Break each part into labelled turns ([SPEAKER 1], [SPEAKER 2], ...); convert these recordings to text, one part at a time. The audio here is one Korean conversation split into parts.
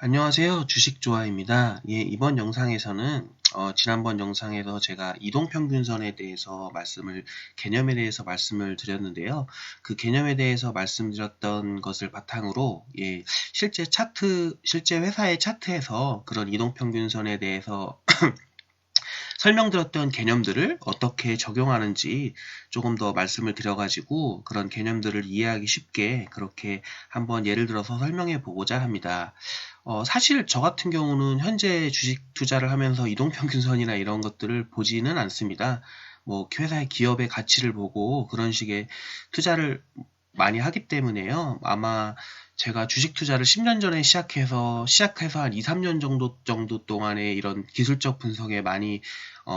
[SPEAKER 1] 안녕하세요. 주식조아입니다. 예, 이번 영상에서는 지난번 영상에서 제가 이동평균선에 대해서 개념에 대해서 말씀을 드렸는데요. 그 개념에 대해서 말씀드렸던 것을 바탕으로, 예, 실제 회사의 차트에서 그런 이동평균선에 대해서 설명드렸던 개념들을 어떻게 적용하는지 조금 더 말씀을 드려가지고 그런 개념들을 이해하기 쉽게 그렇게 한번 예를 들어서 설명해 보고자 합니다. 사실 저 같은 경우는 현재 주식 투자를 하면서 이동평균선이나 이런 것들을 보지는 않습니다. 뭐 회사의 기업의 가치를 보고 그런 식의 투자를 많이 하기 때문에요. 아마 제가 주식 투자를 10년 전에 시작해서 한 2, 3년 정도 동안에 이런 기술적 분석에 많이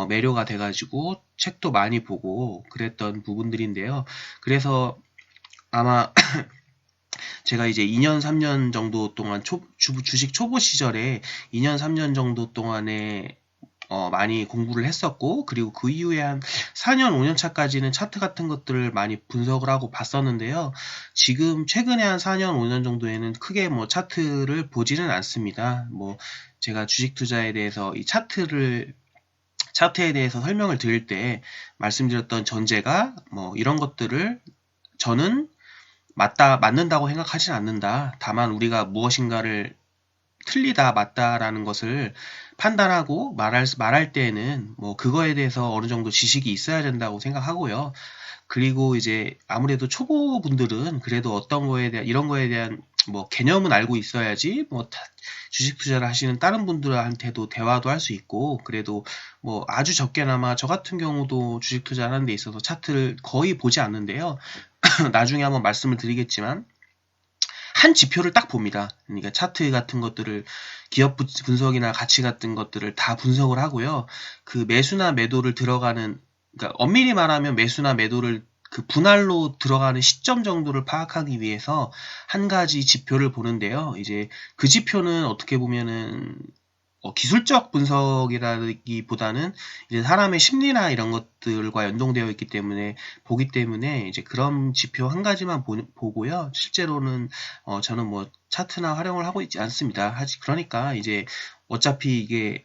[SPEAKER 1] 매료가 돼가지고 책도 많이 보고 그랬던 부분들인데요. 그래서 아마 제가 이제 2년, 3년 정도 동안 주식 초보 시절에 2년, 3년 정도 동안에 많이 공부를 했었고, 그리고 그 이후에 한 4년, 5년 차까지는 차트 같은 것들을 많이 분석을 하고 봤었는데요. 지금 최근에 한 4년, 5년 정도에는 크게 뭐 차트를 보지는 않습니다. 뭐 제가 주식 투자에 대해서 차트에 대해서 설명을 드릴 때 말씀드렸던 전제가 뭐 이런 것들을 저는 맞는다고 생각하진 않는다. 다만 우리가 무엇인가를 틀리다, 맞다라는 것을 판단하고 말할 때에는 뭐 그거에 대해서 어느 정도 지식이 있어야 된다고 생각하고요. 그리고 이제 아무래도 초보분들은 그래도 이런 거에 대한 뭐 개념은 알고 있어야지 뭐 주식 투자를 하시는 다른 분들한테도 대화도 할 수 있고, 그래도 뭐 아주 적게나마 저 같은 경우도 주식 투자하는 데 있어서 차트를 거의 보지 않는데요. 나중에 한번 말씀을 드리겠지만 한 지표를 딱 봅니다. 그러니까 차트 같은 것들을 기업 분석이나 가치 같은 것들을 다 분석을 하고요. 그 매수나 매도를 그러니까 엄밀히 말하면 매수나 매도를 그 분할로 들어가는 시점 정도를 파악하기 위해서 한 가지 지표를 보는데요. 이제 그 지표는 어떻게 보면은 기술적 분석이라기보다는 이제 사람의 심리나 이런 것들과 연동되어 있기 때문에 보기 때문에 이제 그런 지표 한 가지만 보고요. 실제로는 저는 뭐 차트나 활용을 하고 있지 않습니다. 그러니까 이제 어차피 이게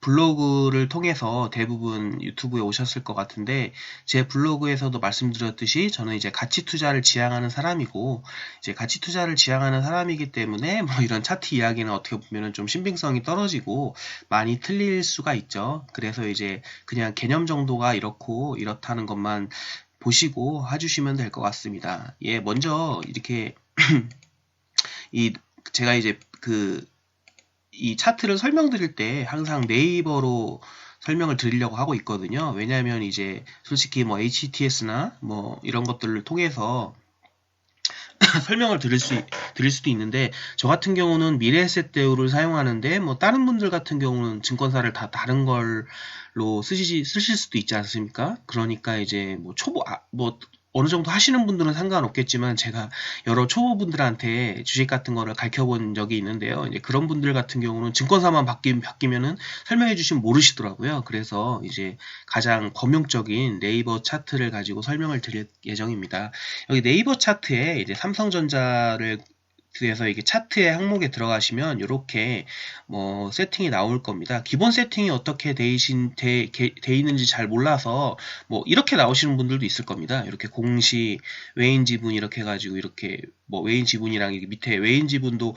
[SPEAKER 1] 블로그를 통해서 대부분 유튜브에 오셨을 것 같은데, 제 블로그에서도 말씀드렸듯이 저는 이제 가치 투자를 지향하는 사람이고, 이제 가치 투자를 지향하는 사람이기 때문에 뭐 이런 차트 이야기는 어떻게 보면은 좀 신빙성이 떨어지고 많이 틀릴 수가 있죠. 그래서 이제 그냥 개념 정도가 이렇고 이렇다는 것만 보시고 해주시면 될 것 같습니다. 예, 먼저 이렇게 이 제가 이제 이 차트를 설명드릴 때 항상 네이버로 설명을 드리려고 하고 있거든요. 왜냐하면 이제 솔직히 뭐 HTS나 뭐 이런 것들을 통해서 설명을 드릴 수도 있는데, 저 같은 경우는 미래에셋 대우를 사용하는데 뭐 다른 분들 같은 경우는 증권사를 다 다른 걸로 쓰실 수도 있지 않습니까? 그러니까 이제 뭐 뭐 어느 정도 하시는 분들은 상관없겠지만, 제가 여러 초보분들한테 주식 같은 거를 가르쳐 본 적이 있는데요. 이제 그런 분들 같은 경우는 증권사만 바뀌면은 설명해 주시면 모르시더라고요. 그래서 이제 가장 범용적인 네이버 차트를 가지고 설명을 드릴 예정입니다. 여기 네이버 차트에 이제 삼성전자를 그래서 이게 차트의 항목에 들어가시면 이렇게 뭐 세팅이 나올 겁니다. 기본 세팅이 어떻게 돼 있는지 잘 몰라서 뭐 이렇게 나오시는 분들도 있을 겁니다. 이렇게 공시, 외인 지분 이렇게 해가지고 이렇게 뭐 외인 지분이랑 이게 밑에 외인 지분도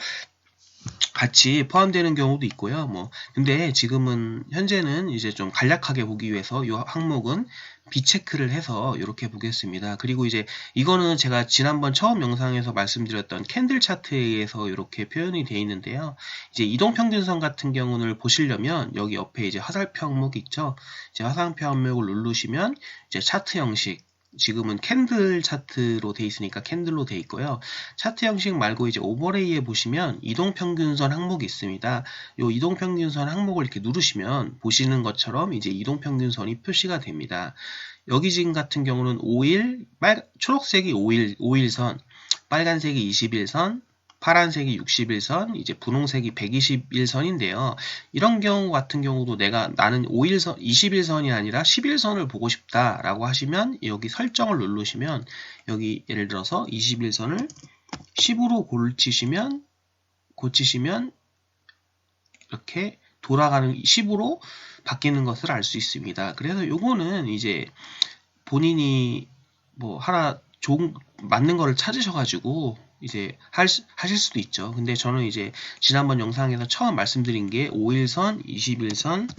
[SPEAKER 1] 같이 포함되는 경우도 있고요. 뭐 근데 지금은 현재는 이제 좀 간략하게 보기 위해서 이 항목은 비체크를 해서 이렇게 보겠습니다. 그리고 이제 이거는 제가 지난번 처음 영상에서 말씀드렸던 캔들 차트에 의해서 이렇게 표현이 되어 있는데요. 이제 이동평균선 같은 경우는 보시려면 여기 옆에 이제 화살표 항목 있죠. 이제 화살표 항목을 누르시면 이제 차트 형식, 지금은 캔들 차트로 돼 있으니까 캔들로 돼 있고요. 차트 형식 말고 이제 오버레이에 보시면 이동평균선 항목이 있습니다. 이 이동평균선 항목을 이렇게 누르시면 보시는 것처럼 이제 이동평균선이 표시가 됩니다. 여기 지금 같은 경우는 초록색이 5일선, 빨간색이 21선, 파란색이 61선, 이제 분홍색이 121선인데요. 이런 경우 같은 경우도 나는 21선이 아니라 11선을 보고 싶다라고 하시면 여기 설정을 누르시면 여기 예를 들어서 21선을 10으로 고치시면 고치시면 이렇게 돌아가는 10으로 바뀌는 것을 알 수 있습니다. 그래서 요거는 이제 본인이 뭐 하나 좋은 맞는 거를 찾으셔가지고 이제 하실 수도 있죠. 근데 저는 이제 지난번 영상에서 처음 말씀드린 게 5일선, 21선,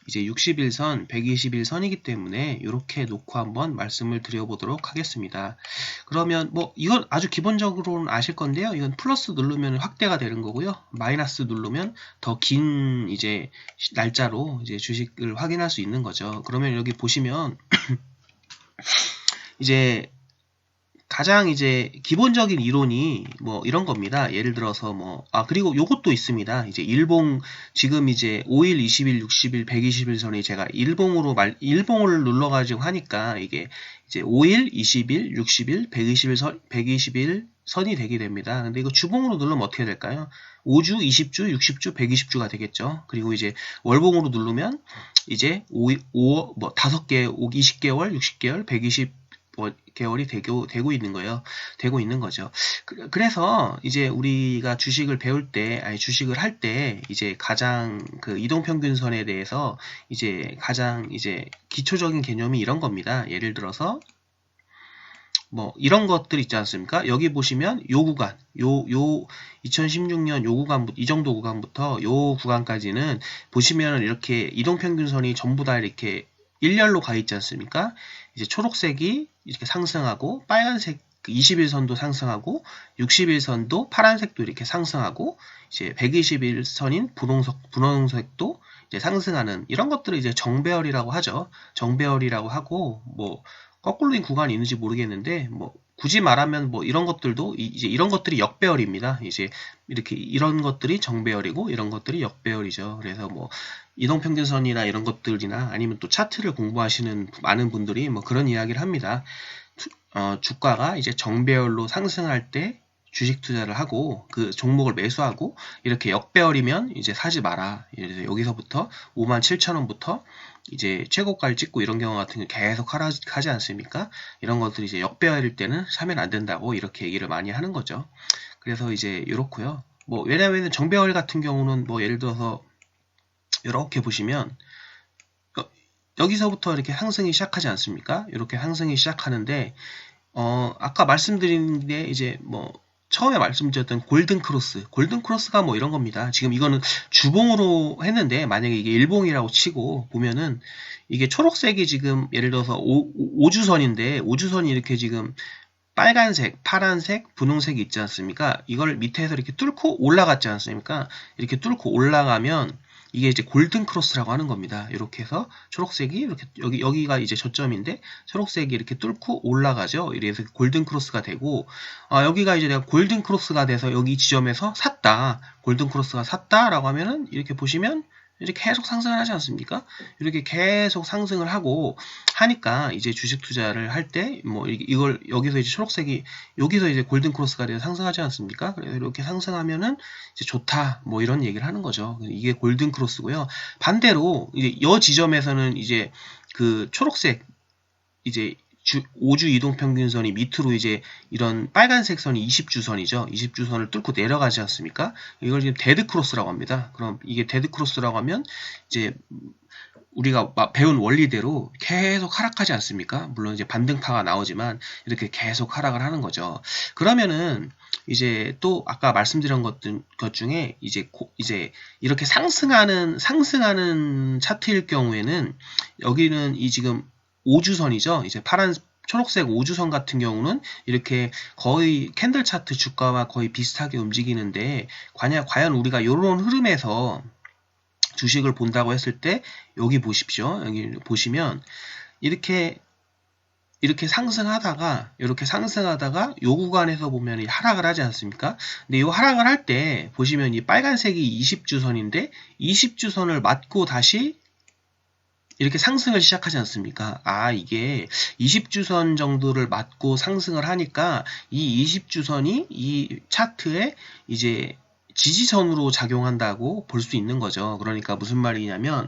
[SPEAKER 1] 이제 60일선, 120일선이기 때문에 이렇게 놓고 한번 말씀을 드려보도록 하겠습니다. 그러면 뭐 이건 아주 기본적으로는 아실 건데요. 이건 플러스 누르면 확대가 되는 거고요. 마이너스 누르면 더 긴 이제 날짜로 이제 주식을 확인할 수 있는 거죠. 그러면 여기 보시면 이제 가장 이제 기본적인 이론이 뭐 이런 겁니다. 예를 들어서 뭐, 그리고 요것도 있습니다. 이제 일봉, 지금 이제 5일, 20일, 60일, 120일 선이 제가 일봉을 눌러가지고 하니까 이게 이제 5일, 20일, 60일, 120일 선이 되게 됩니다. 근데 이거 주봉으로 누르면 어떻게 될까요? 5주, 20주, 60주, 120주가 되겠죠. 그리고 이제 월봉으로 누르면 이제 5개, 20개월, 60개월, 120개월이 되고 있는 거예요. 되고 있는 거죠. 그래서 이제 우리가 주식을 배울 때, 아니 주식을 할 때 이제 가장 그 이동평균선에 대해서 이제 가장 이제 기초적인 개념이 이런 겁니다. 예를 들어서 뭐 이런 것들 있지 않습니까? 여기 보시면 요 구간, 요 2016년 요 구간부터 이 정도 구간부터 요 구간까지는 보시면 이렇게 이동평균선이 전부 다 이렇게 일렬로 가 있지 않습니까? 이제 초록색이 이렇게 상승하고 빨간색 21선도 상승하고 61선도 파란색도 이렇게 상승하고 이제 121선인 분홍색도 이제 상승하는 이런 것들을 이제 정배열이라고 하죠. 정배열이라고 하고 뭐 거꾸로인 구간이 있는지 모르겠는데 뭐 굳이 말하면 뭐 이런 것들도 이제 이런 것들이 역배열입니다. 이제 이렇게 이런 것들이 정배열이고 이런 것들이 역배열이죠. 그래서 뭐 이동평균선이나 이런 것들이나 아니면 또 차트를 공부하시는 많은 분들이 뭐 그런 이야기를 합니다. 주가가 이제 정배열로 상승할 때 주식 투자를 하고 그 종목을 매수하고 이렇게 역배열이면 이제 사지 마라. 여기서부터 57,000원부터 이제 최고가를 찍고 이런 경우 같은 경우 계속 하지 않습니까? 이런 것들이 이제 역배열일 때는 사면 안 된다고 이렇게 얘기를 많이 하는 거죠. 그래서 이제 이렇고요. 뭐 왜냐하면 정배열 같은 경우는 뭐 예를 들어서 이렇게 보시면 여기서부터 이렇게 상승이 시작하지 않습니까? 이렇게 상승이 시작하는데 아까 말씀드린 게 이제 뭐 처음에 말씀드렸던 골든크로스가 뭐 이런 겁니다. 지금 이거는 주봉으로 했는데 만약에 이게 일봉이라고 치고 보면은 이게 초록색이 지금 예를 들어서 5주선인데 5주선이 이렇게 지금 빨간색, 파란색, 분홍색이 있지 않습니까? 이걸 밑에서 이렇게 뚫고 올라갔지 않습니까? 이렇게 뚫고 올라가면 이게 이제 골든 크로스라고 하는 겁니다. 이렇게 해서 초록색이 이렇게 여기가 이제 저점인데 초록색이 이렇게 뚫고 올라가죠. 이래서 골든 크로스가 되고 여기가 이제 내가 골든 크로스가 돼서 여기 지점에서 샀다. 골든 크로스가 샀다라고 하면은 이렇게 보시면 이렇게 계속 상승을 하지 않습니까? 이렇게 계속 상승을 하고 하니까 이제 주식 투자를 할 때 뭐 이걸 여기서 이제 초록색이 여기서 이제 골든 크로스가 돼서 상승하지 않습니까? 그래서 이렇게 상승하면은 이제 좋다 뭐 이런 얘기를 하는 거죠. 이게 골든 크로스고요. 반대로 이제 여 지점에서는 이제 그 초록색 이제 5주 이동평균선이 밑으로 이제 이런 빨간색 선이 20주선이죠. 20주선을 뚫고 내려가지 않습니까? 이걸 지금 데드크로스라고 합니다. 그럼 이게 데드크로스라고 하면 이제 우리가 배운 원리대로 계속 하락하지 않습니까? 물론 이제 반등파가 나오지만 이렇게 계속 하락을 하는 거죠. 그러면은 이제 또 아까 말씀드린 것 중에 이제 이렇게 상승하는 차트일 경우에는 여기는 이 지금 5주선이죠. 이제 초록색 5주선 같은 경우는 이렇게 거의 캔들 차트 주가와 거의 비슷하게 움직이는데 과연 우리가 이런 흐름에서 주식을 본다고 했을 때 여기 보십시오. 여기 보시면 이렇게 상승하다가 요 구간에서 보면 하락을 하지 않습니까? 근데 이 하락을 할 때 보시면 이 빨간색이 20주선인데 20주선을 맞고 다시 이렇게 상승을 시작하지 않습니까? 이게 20주선 정도를 맞고 상승을 하니까 이 20주선이 이 차트에 이제 지지선으로 작용한다고 볼 수 있는 거죠. 그러니까 무슨 말이냐면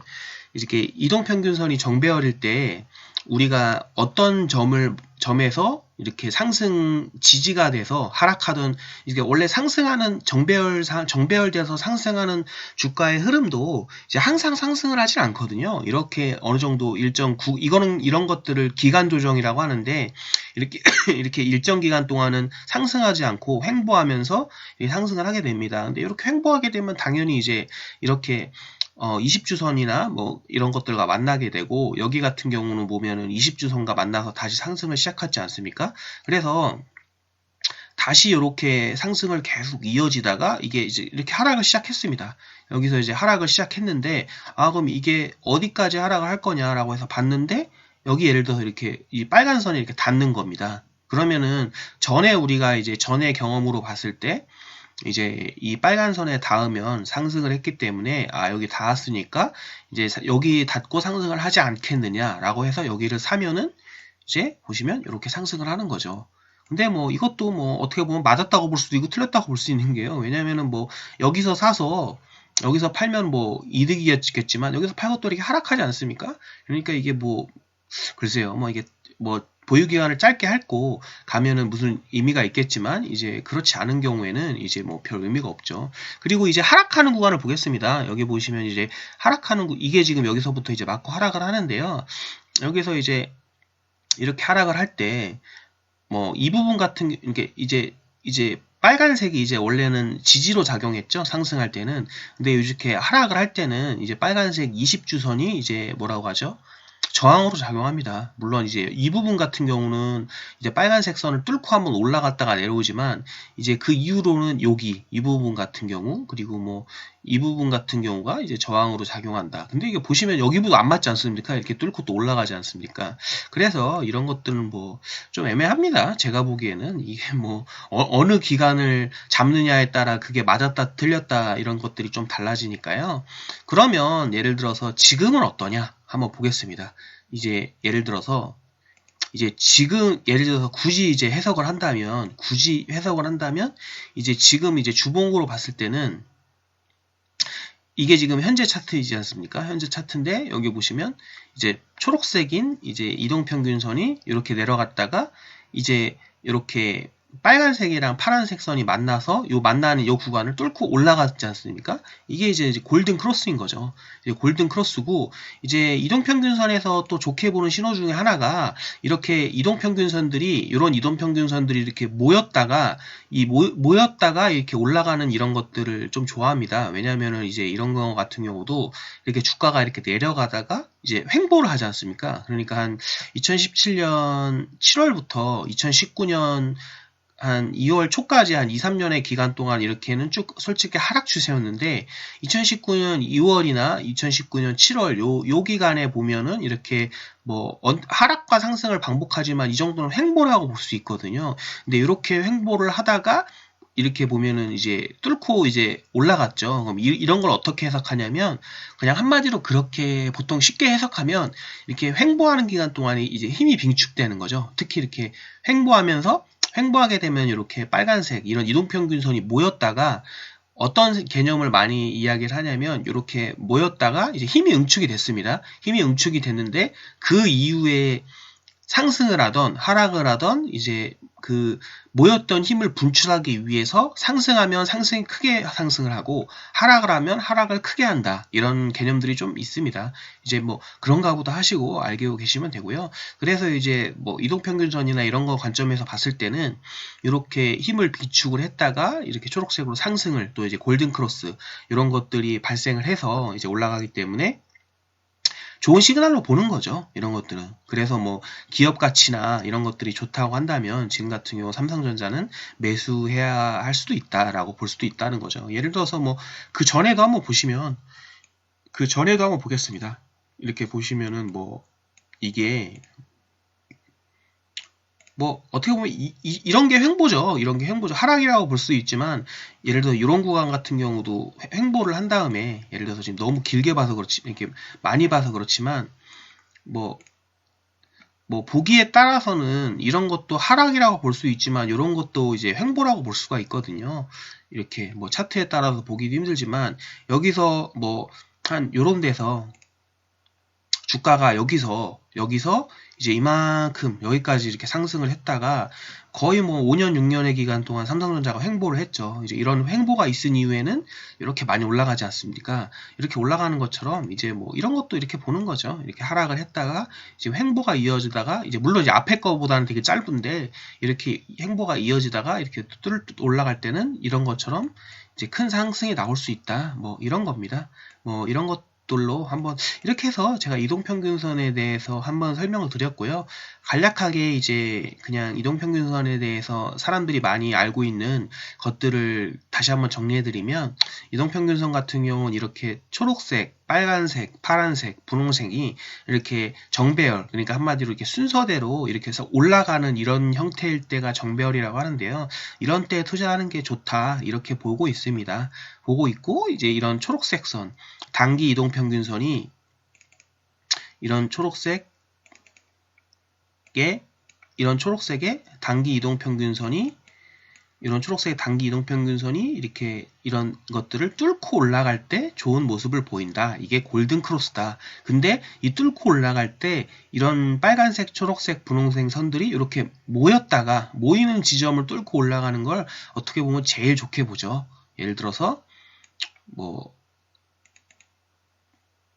[SPEAKER 1] 이렇게 이동평균선이 정배열일 때 우리가 어떤 점에서 이렇게 상승 지지가 돼서 하락하던, 이게 원래 상승하는 정배열돼서 상승하는 주가의 흐름도 이제 항상 상승을 하진 않거든요. 이렇게 어느 정도 이거는 이런 것들을 기간 조정이라고 하는데, 이렇게 이렇게 일정 기간 동안은 상승하지 않고 횡보하면서 상승을 하게 됩니다. 근데 이렇게 횡보하게 되면 당연히 이제 이렇게 20주선이나 뭐 이런 것들과 만나게 되고, 여기 같은 경우는 보면은 20주선과 만나서 다시 상승을 시작하지 않습니까? 그래서 다시 이렇게 상승을 계속 이어지다가 이게 이제 이렇게 하락을 시작했습니다. 여기서 이제 하락을 시작했는데, 그럼 이게 어디까지 하락을 할 거냐라고 해서 봤는데, 여기 예를 들어서 이렇게 이 빨간 선이 이렇게 닿는 겁니다. 그러면은 우리가 이제 전의 경험으로 봤을 때 이제 이 빨간 선에 닿으면 상승을 했기 때문에 여기 닿았으니까 이제 여기 닿고 상승을 하지 않겠느냐라고 해서 여기를 사면은 이제 보시면 이렇게 상승을 하는 거죠. 근데 뭐 이것도 뭐 어떻게 보면 맞았다고 볼 수도 있고 틀렸다고 볼 수 있는 게요. 왜냐면은 뭐 여기서 사서 여기서 팔면 뭐 이득이었겠지만 여기서 팔고 또 이렇게 하락하지 않습니까? 그러니까 이게 뭐 글쎄요. 뭐 이게 뭐 보유기간을 짧게 할고 가면은 무슨 의미가 있겠지만 이제 그렇지 않은 경우에는 이제 뭐 별 의미가 없죠. 그리고 이제 하락하는 구간을 보겠습니다. 여기 보시면 이제 이게 지금 여기서부터 이제 맞고 하락을 하는데요. 여기서 이제 이렇게 하락을 할 때 뭐 이 부분 같은 게 이제 빨간색이 이제 원래는 지지로 작용했죠. 상승할 때는. 근데 이렇게 하락을 할 때는 이제 빨간색 20주선이 이제 뭐라고 하죠? 저항으로 작용합니다. 물론 이제 이 부분 같은 경우는 이제 빨간색 선을 뚫고 한번 올라갔다가 내려오지만, 이제 그 이후로는 이 부분 같은 경우, 그리고 뭐 이 부분 같은 경우가 이제 저항으로 작용한다. 근데 이게 보시면 여기부터 안 맞지 않습니까? 이렇게 뚫고 또 올라가지 않습니까? 그래서 이런 것들은 뭐 좀 애매합니다. 제가 보기에는 이게 뭐 어느 기간을 잡느냐에 따라 그게 맞았다 틀렸다 이런 것들이 좀 달라지니까요. 그러면 예를 들어서 지금은 어떠냐? 한번 보겠습니다. 이제 예를 들어서 굳이 이제 해석을 한다면 이제 지금 이제 주봉으로 봤을 때는 이게 지금 현재 차트이지 않습니까? 현재 차트인데 여기 보시면 이제 초록색인 이제 이동평균선이 이렇게 내려갔다가 이제 이렇게 빨간색이랑 파란색 선이 만나서 만나는 요 구간을 뚫고 올라갔지 않습니까? 이게 이제 골든 크로스인 거죠. 이제 골든 크로스고, 이제 이동평균선에서 또 좋게 보는 신호 중에 하나가 이렇게 이런 이동평균선들이 이렇게 모였다가 이렇게 올라가는 이런 것들을 좀 좋아합니다. 왜냐면은 이제 이런 거 같은 경우도 이렇게 주가가 이렇게 내려가다가 이제 횡보를 하지 않습니까? 그러니까 한 2017년 7월부터 2019년 한 2월 초까지 한 2, 3년의 기간 동안 이렇게는 쭉 솔직히 하락 추세였는데, 2019년 2월이나 2019년 7월 요 기간에 보면은 이렇게 뭐 하락과 상승을 반복하지만 이 정도는 횡보라고 볼 수 있거든요. 근데 이렇게 횡보를 하다가 이렇게 보면은 이제 뚫고 이제 올라갔죠. 그럼 이런 걸 어떻게 해석하냐면, 그냥 한마디로 그렇게 보통 쉽게 해석하면 이렇게 횡보하는 기간 동안에 이제 힘이 빈축되는 거죠. 특히 이렇게 횡보하게 되면 이렇게 빨간색 이런 이동평균선이 모였다가, 어떤 개념을 많이 이야기를 하냐면 이렇게 모였다가 이제 힘이 응축이 됐습니다. 힘이 응축이 됐는데 그 이후에 상승을 하던 하락을 하던 이제 그 모였던 힘을 분출하기 위해서 상승하면 크게 상승을 하고 하락을 하면 하락을 크게 한다. 이런 개념들이 좀 있습니다. 이제 뭐 그런가 보다 하시고 알고 계시면 되고요. 그래서 이제 뭐 이동평균선이나 이런 거 관점에서 봤을 때는 이렇게 힘을 비축을 했다가 이렇게 초록색으로 상승을, 또 이제 골든 크로스 이런 것들이 발생을 해서 이제 올라가기 때문에 좋은 시그널로 보는 거죠. 이런 것들은. 그래서 뭐 기업 가치나 이런 것들이 좋다고 한다면 지금 같은 경우 삼성전자는 매수해야 할 수도 있다라고 볼 수도 있다는 거죠. 예를 들어서 뭐 그 전에도 한번 보겠습니다. 이렇게 보시면은 뭐 이게 뭐 어떻게 보면 이런 게 횡보죠. 하락이라고 볼 수 있지만, 예를 들어 이런 구간 같은 경우도 횡보를 한 다음에, 예를 들어서 지금 너무 길게 봐서 그렇지, 이렇게 많이 봐서 그렇지만 뭐 보기에 따라서는 이런 것도 하락이라고 볼 수 있지만 이런 것도 이제 횡보라고 볼 수가 있거든요. 이렇게 뭐 차트에 따라서 보기도 힘들지만, 여기서 뭐 한 요런 데서 주가가 여기서 이제 이만큼 여기까지 이렇게 상승을 했다가 거의 뭐 5년, 6년의 기간 동안 삼성전자가 횡보를 했죠. 이제 이런 횡보가 있은 이후에는 이렇게 많이 올라가지 않습니까? 이렇게 올라가는 것처럼 이제 뭐 이런 것도 이렇게 보는 거죠. 이렇게 하락을 했다가 이제 횡보가 이어지다가 이제 물론 이제 앞에 거보다는 되게 짧은데 이렇게 횡보가 이어지다가 이렇게 올라갈 때는 이런 것처럼 이제 큰 상승이 나올 수 있다. 뭐 이런 겁니다. 뭐 이런 것들로 한번 이렇게 해서 제가 이동평균선에 대해서 한번 설명을 드렸고요. 간략하게 이제 그냥 이동평균선에 대해서 사람들이 많이 알고 있는 것들을 다시 한번 정리해드리면 이동평균선 같은 경우는 이렇게 초록색, 빨간색, 파란색, 분홍색이 이렇게 정배열, 그러니까 한마디로 이렇게 순서대로 이렇게 해서 올라가는 이런 형태일 때가 정배열이라고 하는데요. 이런 때에 투자하는 게 좋다 이렇게 보고 있습니다. 보고 있고 이제 이런 초록색 선, 단기 이동평균선이 이런 초록색의 단기 이동평균선이 이렇게 이런 것들을 뚫고 올라갈 때 좋은 모습을 보인다. 이게 골든 크로스다. 근데 이 뚫고 올라갈 때 이런 빨간색, 초록색, 분홍색 선들이 이렇게 모이는 지점을 뚫고 올라가는 걸 어떻게 보면 제일 좋게 보죠. 예를 들어서 뭐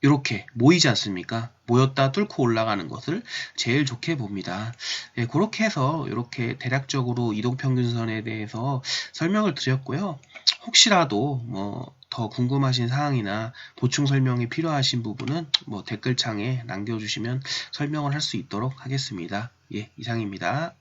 [SPEAKER 1] 이렇게 모이지 않습니까? 모였다 뚫고 올라가는 것을 제일 좋게 봅니다. 네, 그렇게 해서 이렇게 대략적으로 이동평균선에 대해서 설명을 드렸고요. 혹시라도 뭐 더 궁금하신 사항이나 보충 설명이 필요하신 부분은 뭐 댓글창에 남겨주시면 설명을 할 수 있도록 하겠습니다. 예, 이상입니다.